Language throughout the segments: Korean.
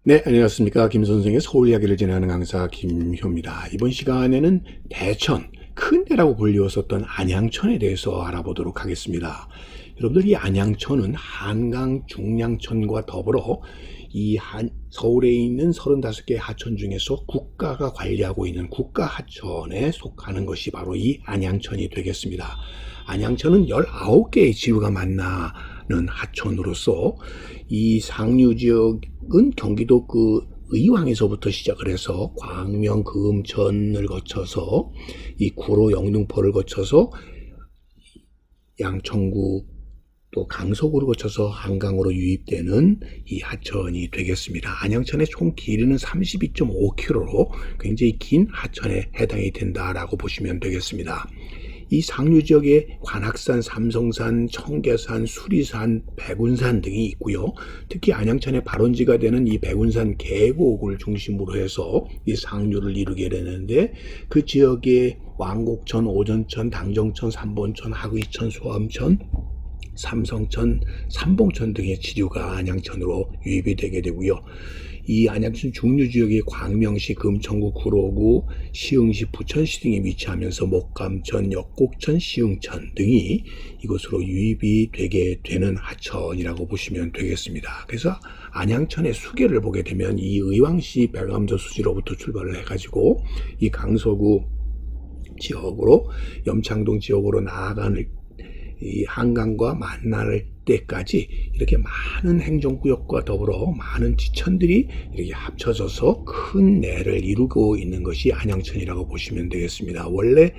네, 안녕하십니까. 김선생의 서울 이야기를 진행하는 강사 김효입니다. 이번 시간에는 대천, 큰 데라고 불리웠었던 안양천에 대해서 알아보도록 하겠습니다. 여러분들 이 안양천은 한강 중량천과 더불어 서울에 있는 35개 하천 중에서 국가가 관리하고 있는 국가하천에 속하는 것이 바로 이 안양천이 되겠습니다. 안양천은 19개의 지류가 만나는 하천으로서 이 상류 지역은 경기도 의왕에서부터 시작을 해서 광명, 금천을 거쳐서 이 구로, 영등포를 거쳐서 양천구 또 강서구를 거쳐서 한강으로 유입되는 이 하천이 되겠습니다. 안양천의 총 길이는 32.5km로 굉장히 긴 하천에 해당이 된다라고 보시면 되겠습니다. 이 상류 지역에 관악산, 삼성산, 청계산, 수리산, 백운산 등이 있고요. 특히 안양천의 발원지가 되는 이 백운산 계곡을 중심으로 해서 이 상류를 이루게 되는데 그 지역에 왕곡천, 오전천, 당정천, 삼본천, 하의천, 소암천, 삼성천, 삼봉천 등의 지류가 안양천으로 유입이 되게 되고요. 이 안양천 중류 지역의 광명시, 금천구, 구로구, 시흥시, 부천시 등이 위치하면서 목감천, 역곡천, 시흥천 등이 이곳으로 유입이 되게 되는 하천이라고 보시면 되겠습니다. 그래서 안양천의 수계를 보게 되면 이 의왕시 백암저 수지로부터 출발을 해가지고 이 강서구 지역으로 염창동 지역으로 나아가는 이 한강과 만날 때까지 이렇게 많은 행정구역과 더불어 많은 지천들이 이렇게 합쳐져서 큰 내를 이루고 있는 것이 안양천이라고 보시면 되겠습니다. 원래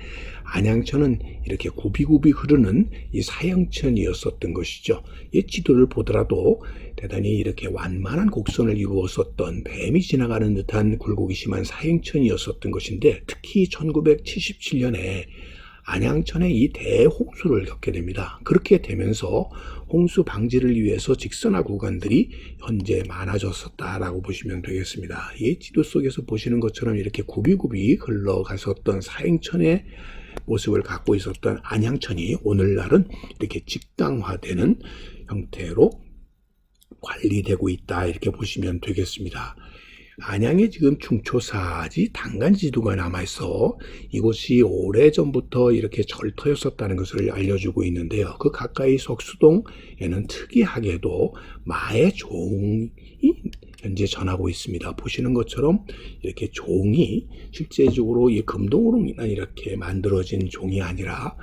안양천은 이렇게 굽이굽이 흐르는 이 사형천이었었던 것이죠. 이 지도를 보더라도 대단히 이렇게 완만한 곡선을 이루었었던 뱀이 지나가는 듯한 굴곡이 심한 사형천이었었던 것인데 특히 1977년에 안양천에 이 대홍수를 겪게 됩니다. 그렇게 되면서 홍수 방지를 위해서 직선화 구간들이 현재 많아졌었다라고 보시면 되겠습니다. 이 지도 속에서 보시는 것처럼 이렇게 굽이굽이 흘러갔었던 사행천의 모습을 갖고 있었던 안양천이 오늘날은 이렇게 직강화되는 형태로 관리되고 있다 이렇게 보시면 되겠습니다. 안양에 지금 충초사지 당간지도가 남아있어 이곳이 오래전부터 이렇게 절터였었다는 것을 알려주고 있는데요. 그 가까이 석수동에는 특이하게도 마의 종이 현재 전하고 있습니다. 보시는 것처럼 이렇게 종이 실제적으로 이 금동으로 이렇게 만들어진 종이 아니라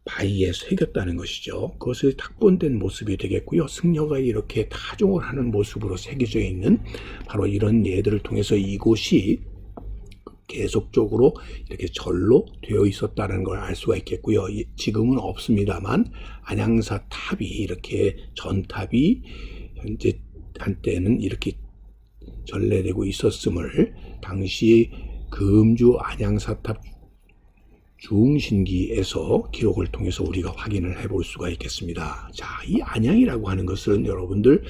바위에 새겼다는 것이죠. 그것을 탁본된 모습이 되겠고요. 승려가 이렇게 타종을 하는 모습으로 새겨져 있는 바로 이런 예들을 통해서 이곳이 계속적으로 이렇게 절로 되어 있었다는 걸 알 수가 있겠고요. 지금은 없습니다만 안양사 탑이 이렇게 전탑이 현재 한때는 이렇게 전래되고 있었음을 당시 금주 안양사탑 중신기에서 기록을 통해서 우리가 확인을 해볼 수가 있겠습니다. 자, 이 안양이라고 하는 것은 여러분들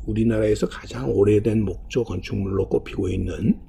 우리나라에서 가장 오래된 목조 건축물로 꼽히고 있는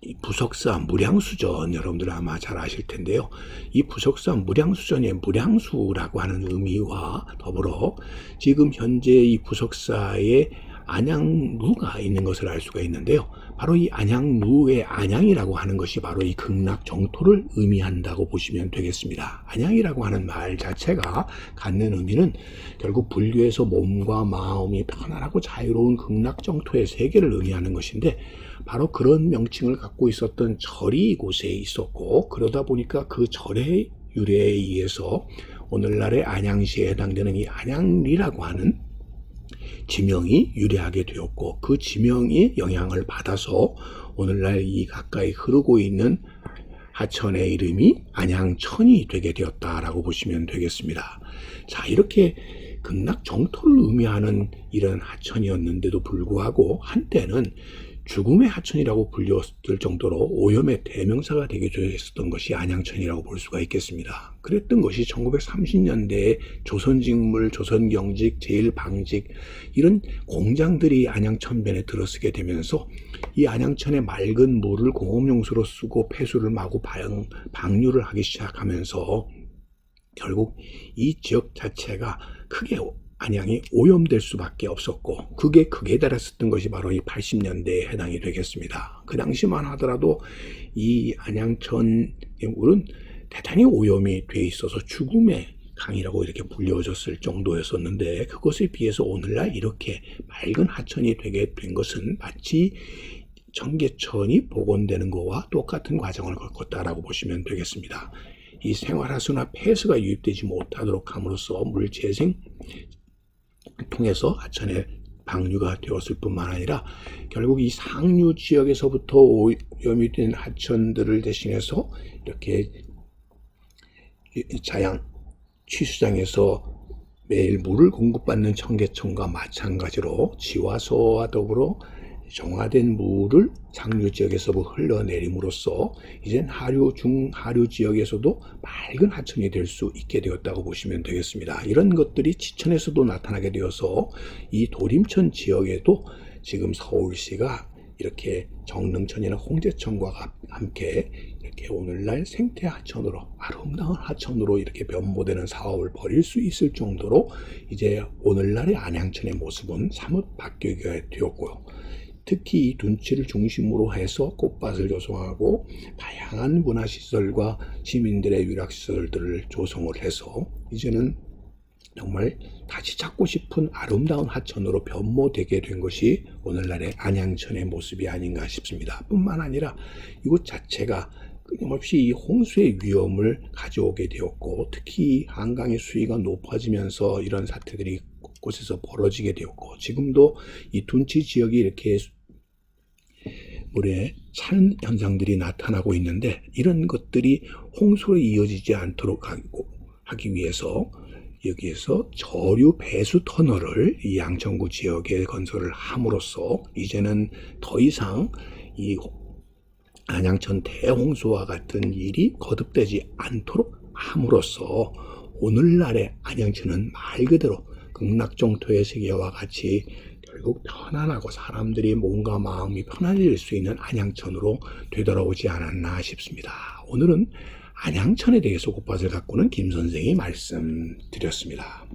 이 부석사 무량수전 여러분들 아마 잘 아실 텐데요. 이 부석사 무량수전의 무량수라고 하는 의미와 더불어 지금 현재 이 부석사에 안양루가 있는 것을 알 수가 있는데요. 바로 이 안양루의 안양이라고 하는 것이 바로 이 극락정토를 의미한다고 보시면 되겠습니다. 안양이라고 하는 말 자체가 갖는 의미는 결국 불교에서 몸과 마음이 편안하고 자유로운 극락정토의 세계를 의미하는 것인데 바로 그런 명칭을 갖고 있었던 절이 이곳에 있었고 그러다 보니까 그 절의 유래에 의해서 오늘날의 안양시에 해당되는 이 안양리라고 하는 지명이 유래하게 되었고 그 지명이 영향을 받아서 오늘날 이 가까이 흐르고 있는 하천의 이름이 안양천이 되게 되었다라고 보시면 되겠습니다. 자, 이렇게 극락정토를 의미하는 이런 하천이었는데도 불구하고 한때는 죽음의 하천이라고 불렸을 정도로 오염의 대명사가 되게 되었던 것이 안양천이라고 볼 수가 있겠습니다. 그랬던 것이 1930년대에 조선직물, 조선경직, 제일방직 이런 공장들이 안양천변에 들어서게 되면서 이 안양천의 맑은 물을 공업용수로 쓰고 폐수를 마구 방류를 하기 시작하면서 결국 이 지역 자체가 크게 안양이 오염될 수밖에 없었고 그게 극에 달했었던 것이 바로 이 80년대에 해당이 되겠습니다. 그 당시만 하더라도 이 안양천 물은 대단히 오염이 돼 있어서 죽음의 강이라고 이렇게 불려졌을 정도였었는데 그것에 비해서 오늘날 이렇게 맑은 하천이 되게 된 것은 마치 청계천이 복원되는 것과 똑같은 과정을 겪었다라고 보시면 되겠습니다. 이 생활하수나 폐수가 유입되지 못하도록 함으로써 물 재생 통해서 하천에 방류가 되었을 뿐만 아니라 결국 이 상류 지역에서부터 오염이 된 하천들을 대신해서 이렇게 자양 취수장에서 매일 물을 공급받는 청계천과 마찬가지로 지화소와 더불어 정화된 물을 상류 지역에서 흘러내림으로써 이젠 하류, 중하류 지역에서도 맑은 하천이 될 수 있게 되었다고 보시면 되겠습니다. 이런 것들이 지천에서도 나타나게 되어서 이 도림천 지역에도 지금 서울시가 이렇게 정릉천이나 홍제천과 함께 이렇게 오늘날 생태 하천으로 아름다운 하천으로 이렇게 변모되는 사업을 벌일 수 있을 정도로 이제 오늘날의 안양천의 모습은 사뭇 바뀌게 되었고요. 특히 이 둔치를 중심으로 해서 꽃밭을 조성하고 다양한 문화시설과 시민들의 유락시설들을 조성을 해서 이제는 정말 다시 찾고 싶은 아름다운 하천으로 변모되게 된 것이 오늘날의 안양천의 모습이 아닌가 싶습니다. 뿐만 아니라 이곳 자체가 끊임없이 이 홍수의 위험을 가져오게 되었고 특히 한강의 수위가 높아지면서 이런 사태들이 곳곳에서 벌어지게 되었고 지금도 이 둔치 지역이 이렇게 물에 차는 현상들이 나타나고 있는데 이런 것들이 홍수로 이어지지 않도록 하기 위해서 여기에서 저류 배수 터널을 이 양천구 지역에 건설을 함으로써 이제는 더 이상 이 안양천 대홍수와 같은 일이 거듭되지 않도록 함으로써 오늘날의 안양천은 말 그대로 극락정토의 세계와 같이 결국 편안하고 사람들이 몸과 마음이 편안해질 수 있는 안양천으로 되돌아오지 않았나 싶습니다. 오늘은 안양천에 대해서 꽃밭을 가꾸는 김 선생이 말씀드렸습니다.